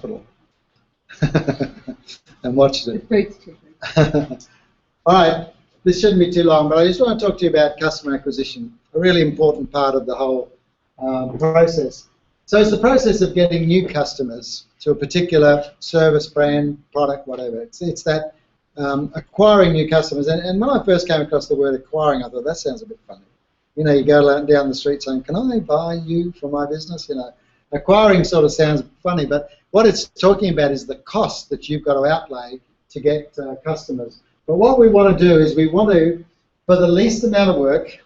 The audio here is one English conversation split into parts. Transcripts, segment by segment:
hospital and watched it. All right, this shouldn't be too long, but I just want to talk to you about customer acquisition, a really important part of the whole process. So it's the process of getting new customers to a particular service, brand, product, whatever. It's that acquiring new customers. And when I first came across the word acquiring, I thought that sounds a bit funny. You know, you go down the street saying, "Can I buy you for my business?" You know, acquiring sort of sounds funny, but what it's talking about is the cost that you've got to outlay to get customers. But what we want to do is we want to, for the least amount of work,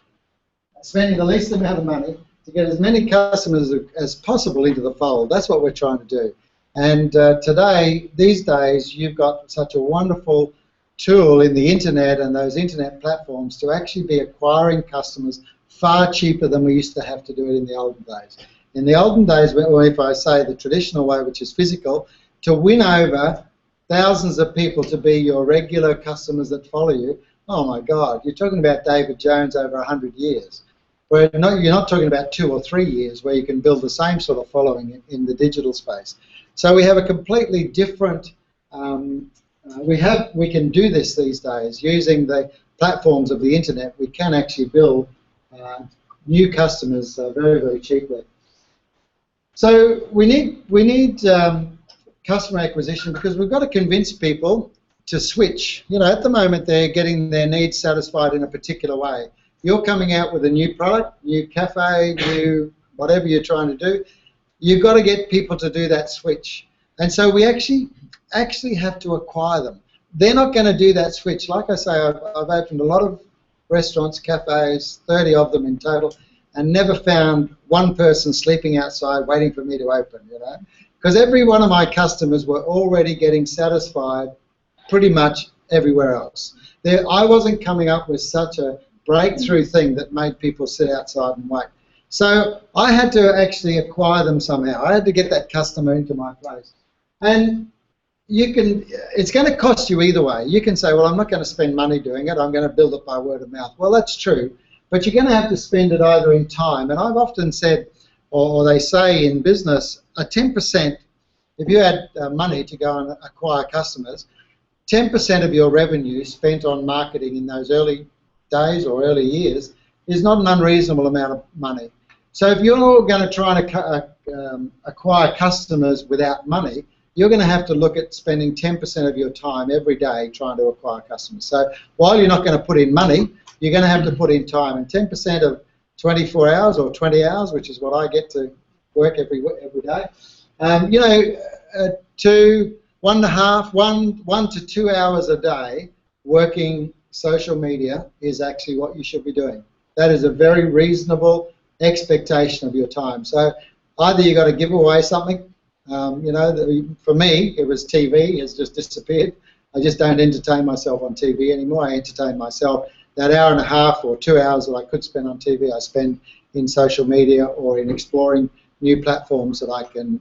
spending the least amount of money, to get as many customers as possible into the fold. That's what we're trying to do. And these days, you've got such a wonderful tool in the internet and those internet platforms to actually be acquiring customers far cheaper than we used to have to do it in the olden days. In the olden days, or if I say the traditional way, which is physical, to win over thousands of people to be your regular customers that follow you, oh my God, you're talking about David Jones over 100 years. Where you're not talking about 2 or 3 years where you can build the same sort of following in the digital space. So we have a completely different, we can do this these days using the platforms of the internet. We can actually build new customers very, very cheaply. So we need customer acquisition because we've got to convince people to switch. You know, at the moment they're getting their needs satisfied in a particular way. You're coming out with a new product, new cafe, new whatever you're trying to do. You've got to get people to do that switch. And so we actually have to acquire them. They're not going to do that switch. Like I say, I've opened a lot of restaurants, cafes, 30 of them in total, and never found one person sleeping outside waiting for me to open, you know. Because every one of my customers were already getting satisfied pretty much everywhere else. I wasn't coming up with such a breakthrough thing that made people sit outside and wait. So I had to actually acquire them somehow. I had to get that customer into my place. And it's going to cost you either way. You can say, well, I'm not going to spend money doing it. I'm going to build it by word of mouth. Well, that's true. But you're going to have to spend it either in time. And I've often said, or they say in business, a 10%, if you had money to go and acquire customers, 10% of your revenue spent on marketing in those early days or early years is not an unreasonable amount of money. So if you're going to try and acquire customers without money, you're going to have to look at spending 10% of your time every day trying to acquire customers. So while you're not going to put in money, you're going to have to put in time. And 10% of 24 hours or 20 hours, which is what I get to work every day, you know, to 1 to 2 hours a day working social media is actually what you should be doing. That is a very reasonable expectation of your time. So either you've got to give away something, you know, for me it was TV has just disappeared. I just don't entertain myself on TV anymore. I entertain myself. That hour and a half or 2 hours that I could spend on TV, I spend in social media or in exploring new platforms that I can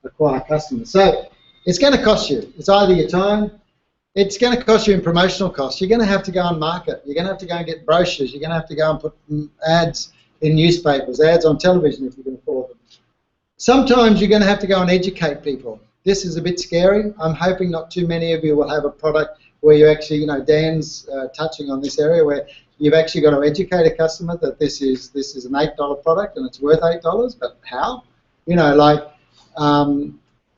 acquire customers. So it's going to cost you. It's either your time, it's going to cost you in promotional costs. You're going to have to go and market. You're going to have to go and get brochures. You're going to have to go and put ads in newspapers, ads on television if you can afford them. Sometimes you're going to have to go and educate people. This is a bit scary. I'm hoping not too many of you will have a product where you actually, you know, Dan's touching on this area where you've actually got to educate a customer that this is an $8 product and it's worth $8, but how? You know, like,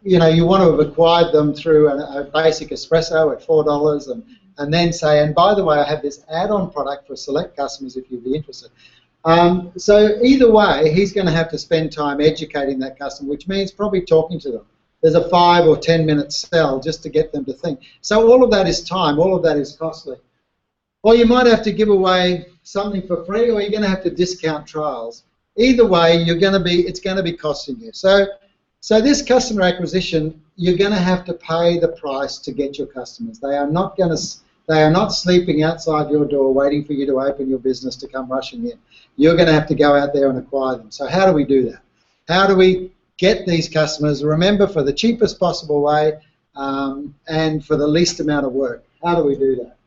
you know, you want to have acquired them through a basic espresso at $4 and then say, and by the way, I have this add-on product for select customers if you'd be interested. So either way, he's going to have to spend time educating that customer, which means probably talking to them. There's a 5 or 10 minute sell just to get them to think. So all of that is time, all of that is costly. Or you might have to give away something for free, or you're going to have to discount trials. Either way, it's going to be costing you. So this customer acquisition, you're going to have to pay the price to get your customers. They are not sleeping outside your door waiting for you to open your business to come rushing in. You're going to have to go out there and acquire them. So how do we do that? How do we get these customers, remember, for the cheapest possible way and for the least amount of work? How do we do that?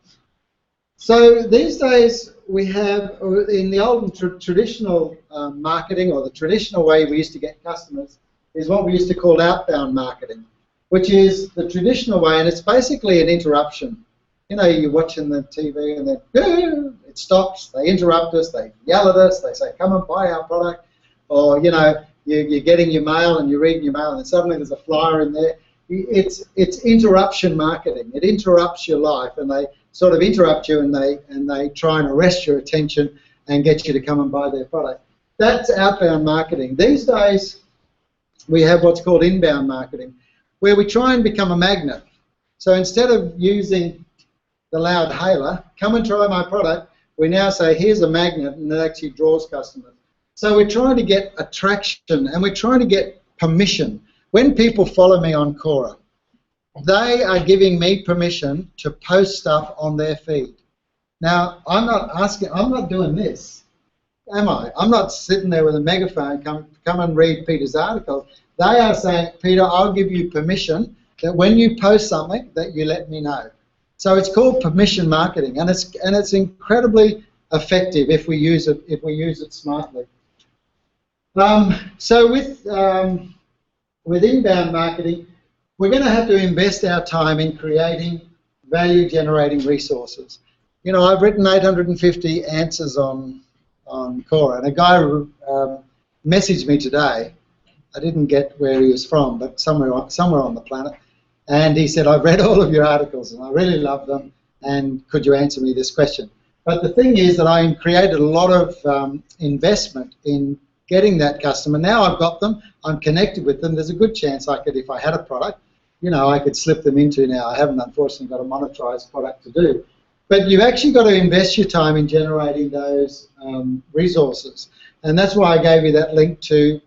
So these days we have, in the old traditional marketing or the traditional way we used to get customers, is what we used to call outbound marketing, which is the traditional way, and it's basically an interruption. You know, you're watching the TV and then it stops, they interrupt us, they yell at us, they say, come and buy our product, or, you know, you're getting your mail and you're reading your mail and suddenly there's a flyer in there. It's interruption marketing. It interrupts your life, and they sort of interrupt you, and they try and arrest your attention and get you to come and buy their product. That's outbound marketing. These days, we have what's called inbound marketing, where we try and become a magnet. So instead of using the loud hailer, come and try my product, we now say, here's a magnet, and it actually draws customers. So we're trying to get attraction, and we're trying to get permission. When people follow me on Quora, they are giving me permission to post stuff on their feed. Now, I'm not doing this, am I? I'm not sitting there with a megaphone, come and read Peter's articles. They are saying, Peter, I'll give you permission that when you post something, that you let me know. So it's called permission marketing, and it's incredibly effective if we use it smartly. So with inbound marketing, we're going to have to invest our time in creating value-generating resources. You know, I've written 850 answers on Quora, and a guy messaged me today. I didn't get where he was from, but somewhere on the planet. And he said, I've read all of your articles and I really love them, and could you answer me this question? But the thing is that I created a lot of investment in getting that customer. Now I've got them, I'm connected with them. There's a good chance I could, if I had a product, you know, I could slip them into now. I haven't, unfortunately, got a monetized product to do. But you've actually got to invest your time in generating those resources. And that's why I gave you that link to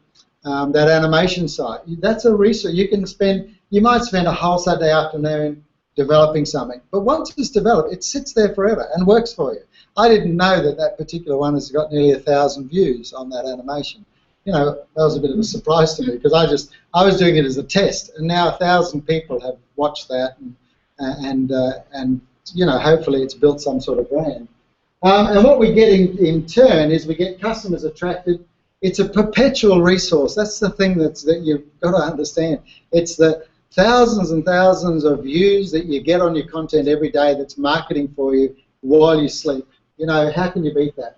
that animation site. That's a resource. You might spend a whole Saturday afternoon developing something, but once it's developed, it sits there forever and works for you. I didn't know that particular one has got nearly 1,000 views on that animation. You know, that was a bit of a surprise to me, because I was doing it as a test, and now 1,000 people have watched that, and you know, hopefully it's built some sort of brand. And what we get in turn is we get customers attracted. It's a perpetual resource. That's the thing that you've got to understand. It's the thousands and thousands of views that you get on your content every day that's marketing for you while you sleep. You know, how can you beat that?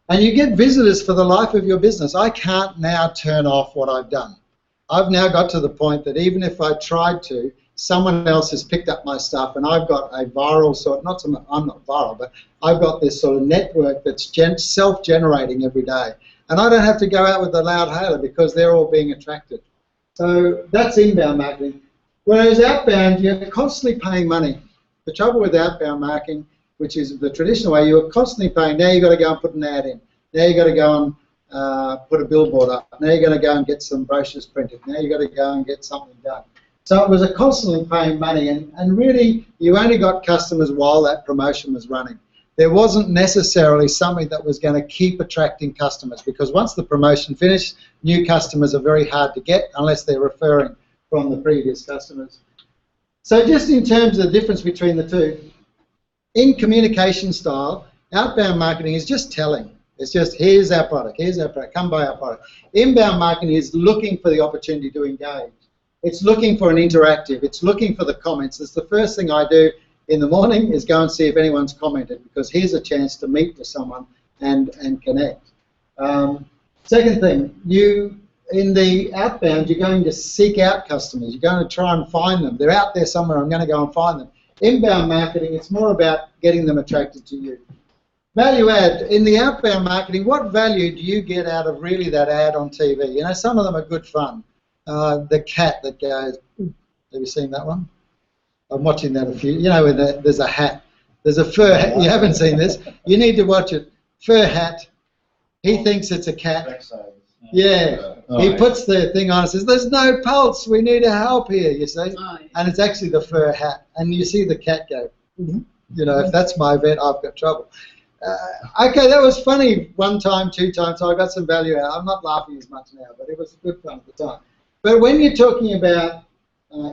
And you get visitors for the life of your business. I can't now turn off what I've done. I've now got to the point that even if I tried to, someone else has picked up my stuff, and I've got a viral sort, I'm not viral, but I've got this sort of network that's self-generating every day. And I don't have to go out with the loud hailer because they're all being attracted. So that's inbound marketing. Whereas outbound, you're constantly paying money. The trouble with outbound marketing, which is the traditional way, you're constantly paying. Now you've got to go and put an ad in. Now you've got to go and put a billboard up. Now you've got to go and get some brochures printed. Now you've got to go and get something done. So it was a constantly paying money, and really you only got customers while that promotion was running. There wasn't necessarily something that was going to keep attracting customers, because once the promotion finished, new customers are very hard to get unless they're referring from the previous customers. So just in terms of the difference between the two, in communication style, outbound marketing is just telling. It's just, here's our product, come buy our product. Inbound marketing is looking for the opportunity to engage. It's looking for an interactive. It's looking for the comments. It's the first thing I do in the morning is go and see if anyone's commented, because here's a chance to meet with someone and connect. Second thing, in the outbound, you're going to seek out customers. You're going to try and find them. They're out there somewhere. I'm going to go and find them. Inbound marketing, it's more about getting them attracted to you. Value add. In the outbound marketing, what value do you get out of really that ad on TV? You know, some of them are good fun. The cat that goes, have you seen that one? I'm watching that a few. You know, there's a hat. There's a fur hat. You haven't seen this. You need to watch it. Fur hat. He thinks it's a cat. Yeah. He puts the thing on and says, there's no pulse. We need help here, you see. And it's actually the fur hat. And you see the cat go, you know, if that's my event, I've got trouble. Okay, that was funny one time, 2 times, so I got some value out. I'm not laughing as much now, but it was good fun at the time. But when you're talking about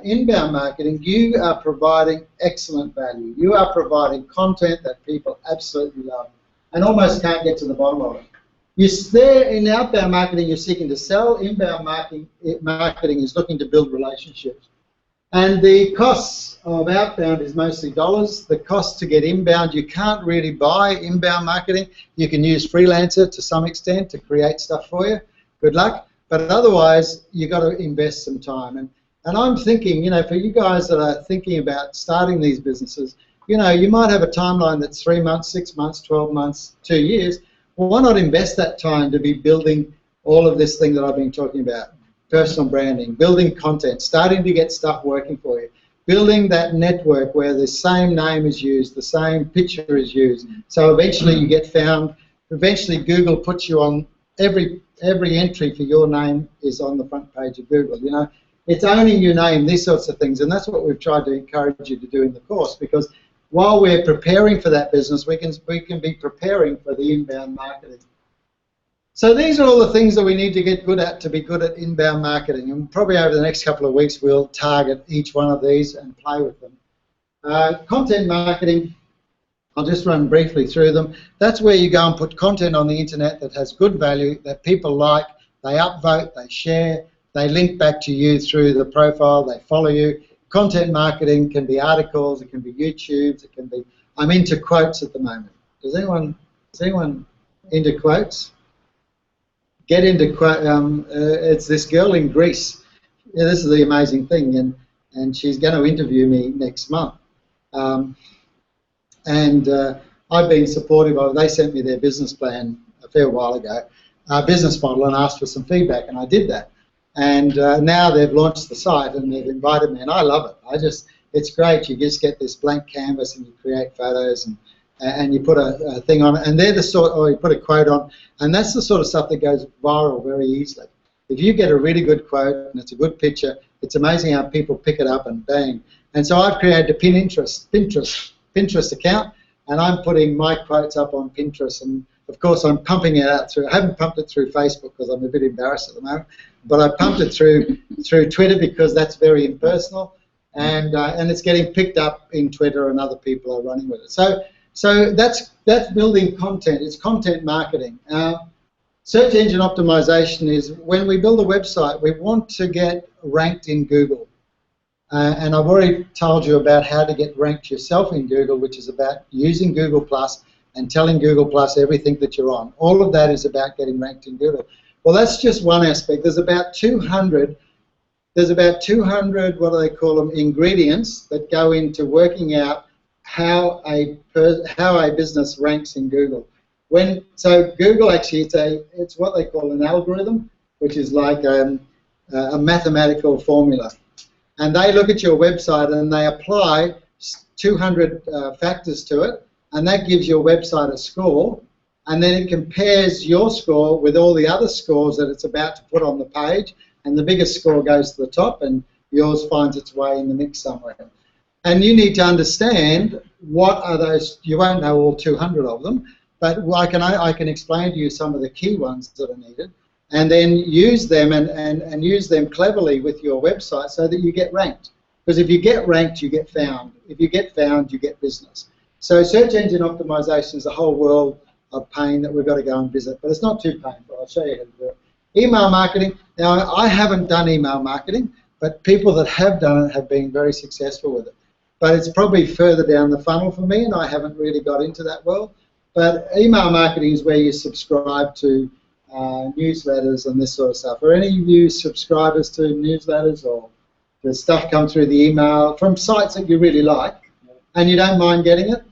inbound marketing, you are providing excellent value. You are providing content that people absolutely love and almost can't get to the bottom of it. There in outbound marketing, you're seeking to sell. Inbound marketing is looking to build relationships. And the costs of outbound is mostly dollars. The cost to get inbound, you can't really buy inbound marketing. You can use Freelancer to some extent to create stuff for you. Good luck. But otherwise, you've got to invest some time. And I'm thinking, you know, for you guys that are thinking about starting these businesses, you know, you might have a timeline that's 3 months, 6 months, 12 months, 2 years. Well, why not invest that time to be building all of this thing that I've been talking about? Personal branding, building content, starting to get stuff working for you, building that network where the same name is used, the same picture is used. So eventually you get found. Eventually Google puts you on every entry for your name is on the front page of Google. You know, it's owning your name, these sorts of things, and that's what we've tried to encourage you to do in the course. Because while we're preparing for that business, we can be preparing for the inbound marketing. So these are all the things that we need to get good at to be good at inbound marketing, and probably over the next couple of weeks we'll target each one of these and play with them. Content marketing, I'll just run briefly through them. That's where you go and put content on the internet that has good value, that people like, they upvote, they share, they link back to you through the profile, they follow you. Content marketing can be articles, it can be YouTubes, it can be, I'm into quotes at the moment. Is anyone into quotes? Get into quote. It's this girl in Greece. Yeah, this is the amazing thing, and she's going to interview me next month. I've been supportive of. They sent me their business plan a fair while ago, business model, and asked for some feedback, and I did that. And now they've launched the site, and they've invited me, and I love it. It's great. You just get this blank canvas, and you create photos, and you put a thing on it, and they're the sort, or you put a quote on, and that's the sort of stuff that goes viral very easily. If you get a really good quote and it's a good picture, it's amazing how people pick it up and bang. And so I've created a Pinterest account, and I'm putting my quotes up on Pinterest, and of course I'm pumping it out through. I haven't pumped it through Facebook because I'm a bit embarrassed at the moment, but I pumped it through Twitter because that's very impersonal, and it's getting picked up in Twitter, and other people are running with it. So that's building content. It's content marketing. Search engine optimization is when we build a website, we want to get ranked in Google. And I've already told you about how to get ranked yourself in Google, which is about using Google Plus and telling Google Plus everything that you're on. All of that is about getting ranked in Google. Well, that's just one aspect. There's about 200, what do they call them, ingredients that go into working out how a business ranks in Google. So Google actually, it's what they call an algorithm, which is like a mathematical formula. And they look at your website and they apply 200 factors to it, and that gives your website a score, and then it compares your score with all the other scores that it's about to put on the page, and the biggest score goes to the top, and yours finds its way in the mix somewhere. And you need to understand what are those. You won't know all 200 of them, but I can explain to you some of the key ones that are needed, and then use them and use them cleverly with your website so that you get ranked. Because if you get ranked, you get found. If you get found, you get business. So search engine optimization is a whole world of pain that we've got to go and visit, but it's not too painful. I'll show you how to do it. Email marketing. Now, I haven't done email marketing, but people that have done it have been very successful with it. But it's probably further down the funnel for me, and I haven't really got into that world. But email marketing is where you subscribe to newsletters and this sort of stuff. Are any of you subscribers to newsletters, or does stuff come through the email from sites that you really like and you don't mind getting it?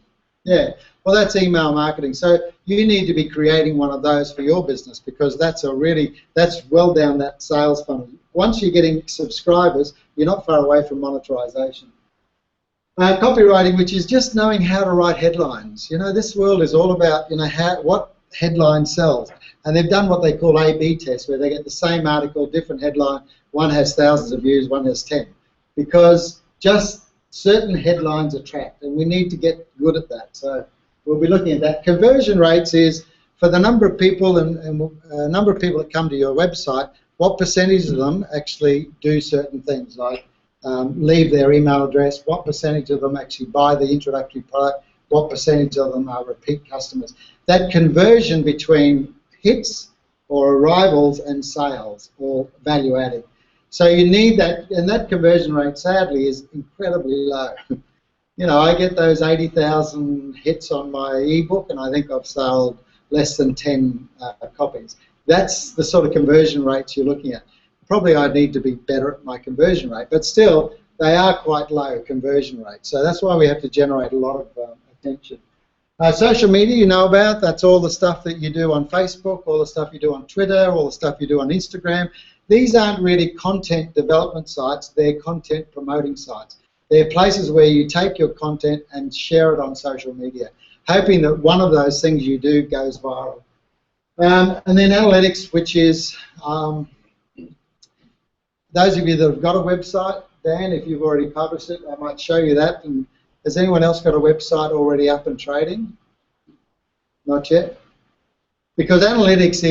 Yeah. Well, that's email marketing. So you need to be creating one of those for your business, because that's well down that sales funnel. Once you're getting subscribers, you're not far away from monetization. Copywriting, which is just knowing how to write headlines. You know, this world is all about, you know, what headline sells. And they've done what they call A/B tests, where they get the same article, different headline. One has thousands of views, one has 10. Because just certain headlines attract, and we need to get good at that. So we'll be looking at that. Conversion rates is for the number of people and number of people that come to your website, what percentage of them actually do certain things, like leave their email address, what percentage of them actually buy the introductory product, what percentage of them are repeat customers. That conversion between hits or arrivals and sales or value adding. So you need that, and that conversion rate, sadly, is incredibly low. You know, I get those 80,000 hits on my ebook, and I think I've sold less than 10 copies. That's the sort of conversion rates you're looking at. Probably I need to be better at my conversion rate, but still, they are quite low conversion rates. So that's why we have to generate a lot of attention. Social media, you know about, that's all the stuff that you do on Facebook, all the stuff you do on Twitter, all the stuff you do on Instagram. These aren't really content development sites, they're content promoting sites. They're places where you take your content and share it on social media, hoping that one of those things you do goes viral. And then analytics, which is, those of you that have got a website, Dan, if you've already published it, I might show you that. And has anyone else got a website already up and trading? Not yet? Because analytics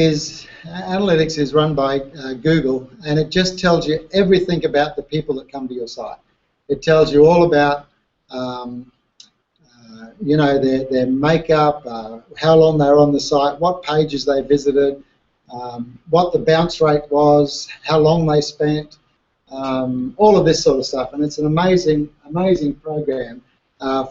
is run by Google, and it just tells you everything about the people that come to your site. It tells you all about, you know, their makeup, how long they're on the site, what pages they visited, what the bounce rate was, how long they spent, all of this sort of stuff. And it's an amazing, amazing program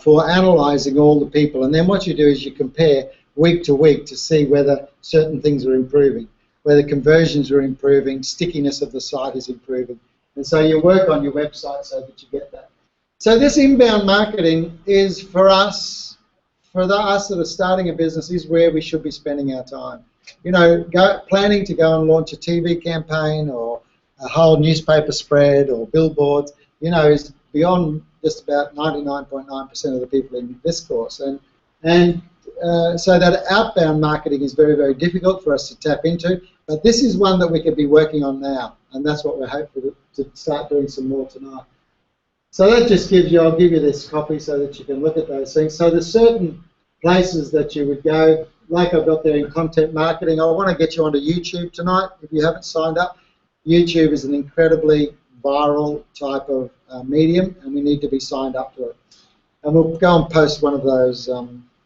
for analysing all the people. And then what you do is you compare week to week to see whether certain things are improving, whether conversions are improving, stickiness of the site is improving. And so you work on your website so that you get that. So this inbound marketing is for us that are starting a business, is where we should be spending our time. You know, planning to go and launch a TV campaign or a whole newspaper spread or billboards, you know, is beyond just about 99.9% of the people in this course. And so that outbound marketing is very, very difficult for us to tap into, but this is one that we could be working on now, and that's what we're hoping to start doing some more tonight. So that just gives you, I'll give you this copy so that you can look at those things. So there's certain places that you would go, like I've got there in content marketing. I want to get you onto YouTube tonight if you haven't signed up. YouTube is an incredibly viral type of medium, and we need to be signed up to it. And we'll go and post one of those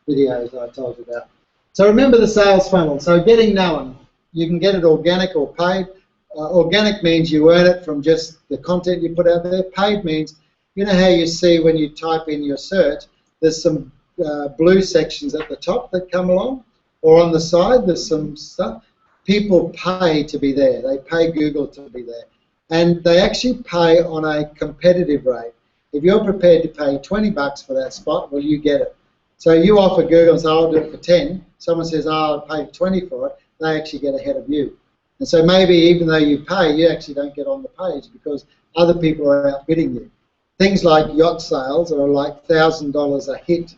videos that I told you about. So remember the sales funnel. So getting known. You can get it organic or paid. Organic means you earn it from just the content you put out there. Paid means, you know how you see when you type in your search, there's some blue sections at the top that come along, or on the side there's some stuff. People pay to be there. They pay Google to be there. And they actually pay on a competitive rate. If you're prepared to pay 20 bucks for that spot, well, you get it. So you offer Google and say, I'll do it for 10. Someone says, oh, I'll pay 20 for it. They actually get ahead of you. And so maybe even though you pay, you actually don't get on the page because other people are outbidding you. Things like yacht sales are like $1,000 a hit.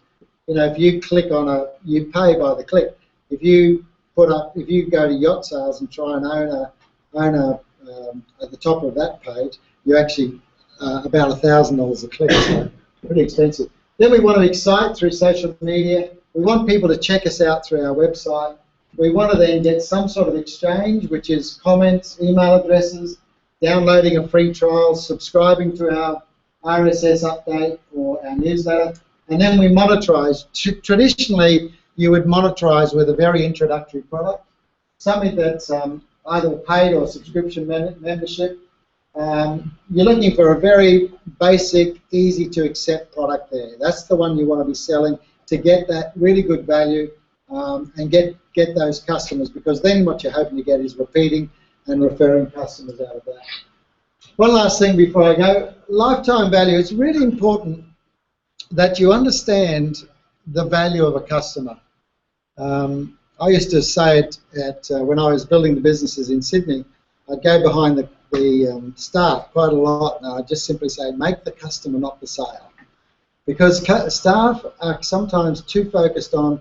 You know, if you click on you pay by the click. If you go to yacht sales and try and own at the top of that page, you actually about $1,000 a click. So pretty expensive. Then we want to excite through social media. We want people to check us out through our website. We want to then get some sort of exchange, which is comments, email addresses, downloading a free trial, subscribing to our RSS update or our newsletter, and then we monetize. Traditionally, you would monetize with a very introductory product, something that's either paid or subscription membership. You're looking for a very basic, easy to accept product there. That's the one you want to be selling to get that really good value and get those customers, because then what you're hoping to get is repeating and referring customers out of that. One last thing before I go, lifetime value. It's really important that you understand the value of a customer. I used to say it when I was building the businesses in Sydney. I'd go behind the staff quite a lot, and I'd just simply say, make the customer, not the sale. Because staff are sometimes too focused on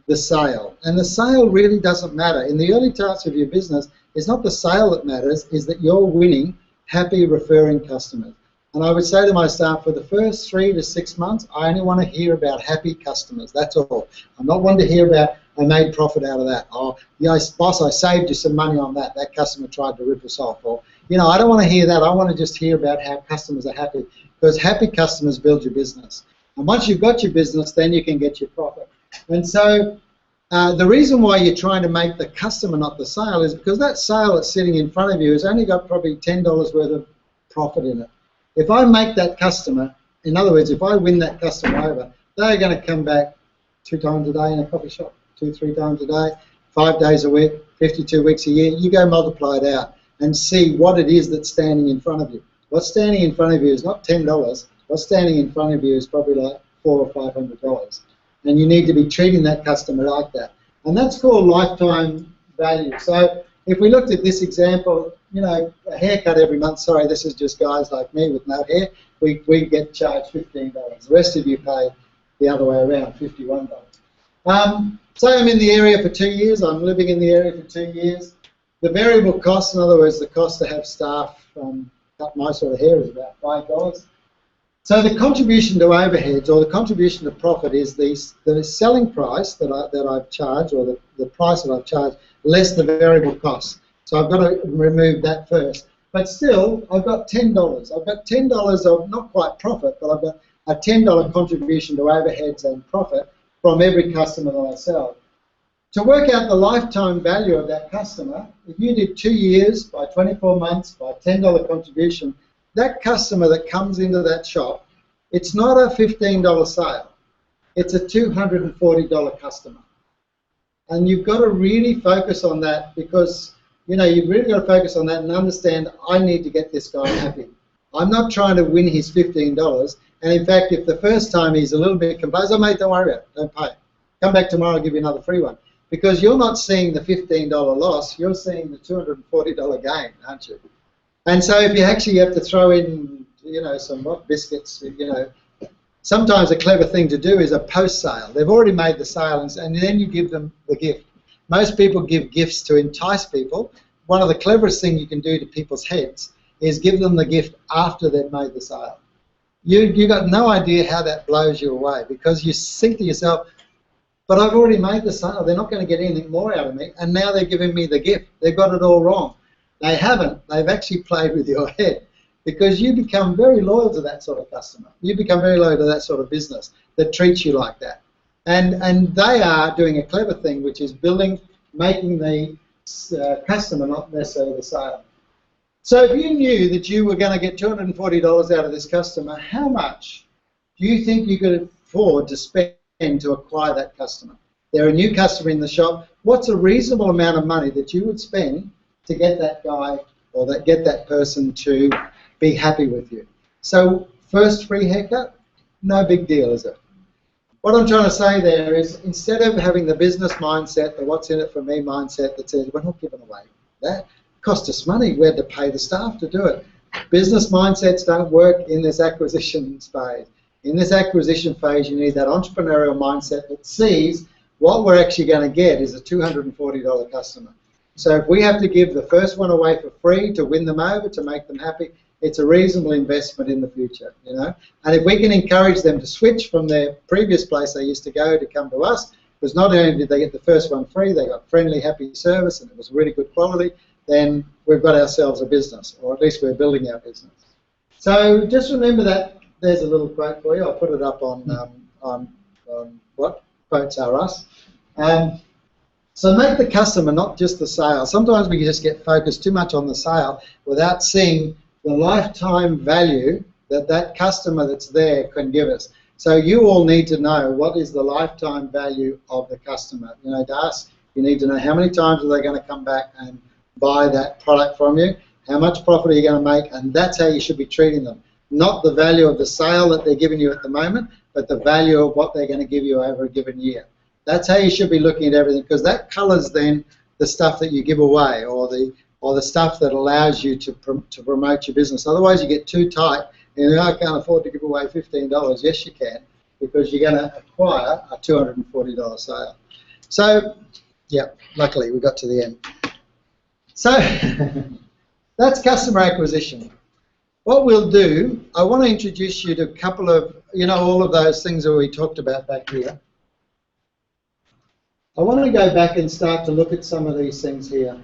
the sale, and the sale really doesn't matter. In the early parts of your business, it's not the sale that matters, is that you're winning happy referring customers. And I would say to my staff, for the first 3 to 6 months, I only want to hear about happy customers, that's all. I'm not wanting to hear about, I made profit out of that, or, yeah, boss, I saved you some money on that, that customer tried to rip us off, or, you know, I don't want to hear that. I want to just hear about how customers are happy, because happy customers build your business. And once you've got your business, then you can get your profit. And so The reason why you're trying to make the customer, not the sale, is because that sale that's sitting in front of you has only got probably $10 worth of profit in it. If I make that customer, in other words, if I win that customer over, they're going to come back 2 times a day in a coffee shop, 2, 3 times a day, 5 days a week, 52 weeks a year. You go multiply it out and see what it is that's standing in front of you. What's standing in front of you is not $10. What's standing in front of you is probably like $400 or $500. And you need to be treating that customer like that. And that's called lifetime value. So if we looked at this example, you know, a haircut every month, sorry, this is just guys like me with no hair, we get charged $15. The rest of you pay the other way around, $51. Say I'm in the area for 2 years, I'm living in the area for 2 years. The variable cost, in other words, the cost to have staff cut my sort of hair is about $5. So the contribution to overheads, or the contribution to profit, is the selling price that I've charged, or the price that I've charged, less the variable cost. So I've got to remove that first. But still, I've got $10. I've got $10 of not quite profit, but I've got a $10 contribution to overheads and profit from every customer that I sell. To work out the lifetime value of that customer, if you did 2 years by 24 months by $10 contribution, that customer that comes into that shop, it's not a $15 sale, it's a $240 customer. And you've got to really focus on that, because you know, you've really got to focus on that and understand, I need to get this guy happy. I'm not trying to win his $15, and in fact, if the first time he's a little bit complacent, oh mate, don't worry about it, don't pay. Come back tomorrow, I'll give you another free one. Because you're not seeing the $15 loss, you're seeing the $240 gain, aren't you? And so if you actually have to throw in, you know, some rock biscuits, you know, sometimes a clever thing to do is a post-sale. They've already made the sale, and then you give them the gift. Most people give gifts to entice people. One of the cleverest things you can do to people's heads is give them the gift after they've made the sale. You've got no idea how that blows you away, because you think to yourself, but I've already made the sale, they're not going to get anything more out of me, and now they're giving me the gift. They've got it all wrong. They haven't. They've actually played with your head, because you become very loyal to that sort of customer. You become very loyal to that sort of business that treats you like that. And they are doing a clever thing, which is making the customer, not necessarily the sale. So if you knew that you were going to get $240 out of this customer, how much do you think you could afford to spend to acquire that customer? They're a new customer in the shop. What's a reasonable amount of money that you would spend to get that guy or get that person to be happy with you? So first free haircut, no big deal, is it? What I'm trying to say there is, instead of having the business mindset, the what's in it for me mindset that says, we're not giving away that, cost us money, we had to pay the staff to do it. Business mindsets don't work in this acquisition phase. In this acquisition phase, you need that entrepreneurial mindset that sees what we're actually going to get is a $240 customer. So if we have to give the first one away for free to win them over, to make them happy, it's a reasonable investment in the future, you know. And if we can encourage them to switch from their previous place they used to go to come to us, because not only did they get the first one free, they got friendly, happy service, and it was really good quality, then we've got ourselves a business, or at least we're building our business. So just remember that. There's a little quote for you. I'll put it up on what quotes are us. So make the customer, not just the sale. Sometimes we just get focused too much on the sale without seeing the lifetime value that that customer that's there can give us. So you all need to know what is the lifetime value of the customer. You know, to us, you need to know how many times are they going to come back and buy that product from you, how much profit are you going to make, and that's how you should be treating them. Not the value of the sale that they're giving you at the moment, but the value of what they're going to give you over a given year. That's how you should be looking at everything, because that colours then the stuff that you give away, or the stuff that allows you to promote your business. Otherwise, you get too tight, and I can't afford to give away $15. Yes, you can, because you're going to acquire a $240 sale. So, yeah, luckily we got to the end. So that's customer acquisition. What we'll do, I want to introduce you to a couple of, you know, all of those things that we talked about back here. I want to go back and start to look at some of these things here.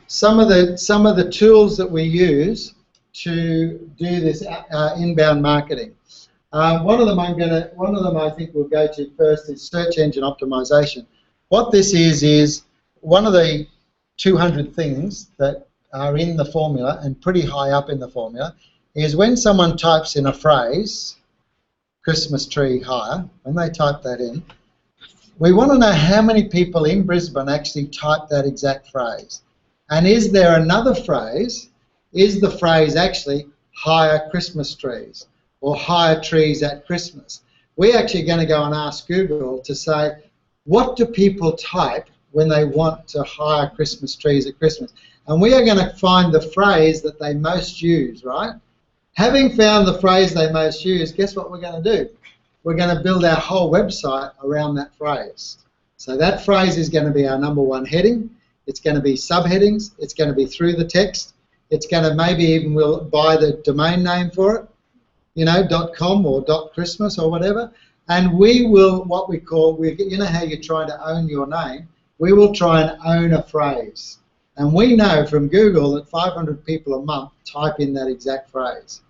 Some of the tools that we use to do this inbound marketing. One of them I think we'll go to first is search engine optimization. what this is one of the 200 things that are in the formula and pretty high up in the formula is when someone types in a phrase, Christmas tree hire, when they type that in, we want to know how many people in Brisbane actually type that exact phrase. And is there another phrase? Is the phrase actually hire Christmas trees or hire trees at Christmas? We're actually going to go and ask Google to say, what do people type when they want to hire Christmas trees at Christmas? And we are going to find the phrase that they most use, right? Having found the phrase they most use, guess what we're going to do? We're going to build our whole website around that phrase. So that phrase is going to be our .1 heading. It's going to be subheadings. It's going to be through the text. It's going to maybe even we'll buy the domain name for it, you know, .com or .christmas or whatever. And we will, what we call, you know how you're trying to own your name? We will try and own a phrase. And we know from Google that 500 people a month type in that exact phrase.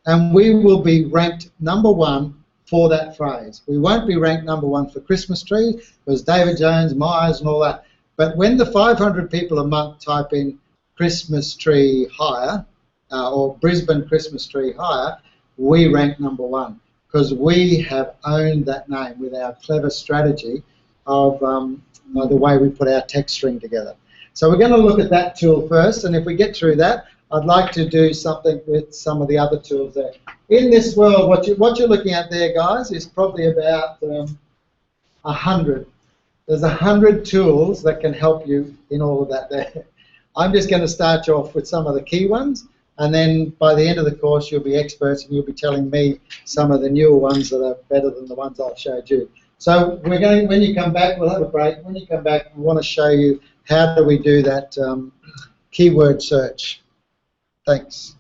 And we will be ranked .1 for that phrase. We won't be ranked .1 for Christmas tree, because David Jones, Myers and all that. But when the 500 people a month type in Christmas tree hire, or Brisbane Christmas tree hire, we rank .1, because we have owned that name with our clever strategy of the way we put our text string together. So we're going to look at that tool first, and if we get through that, I'd like to do something with some of the other tools there. In this world, what you're looking at there, guys, is probably about 100. There's 100 tools that can help you in all of that there. I'm just going to start you off with some of the key ones, and then by the end of the course, you'll be experts, and you'll be telling me some of the newer ones that are better than the ones I've showed you. So we're going. When you come back, we'll have a break. When you come back, we want to show you how do we do that keyword search. Thanks.